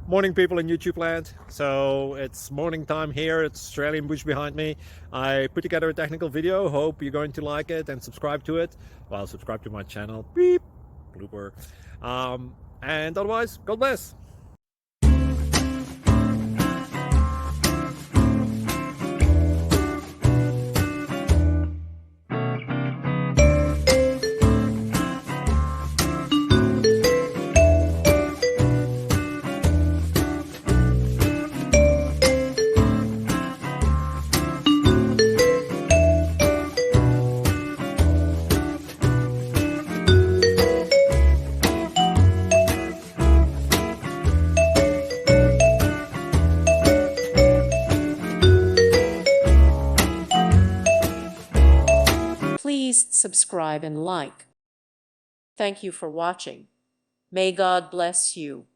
Morning, people in YouTube land. So it's morning time here. It's Australian bush behind me. I put together a technical video. Hope you're going to like it and subscribe to it. Well, subscribe to my channel. Beep. Blooper. And otherwise, God bless. Please subscribe and like. Thank you for watching. May God bless you.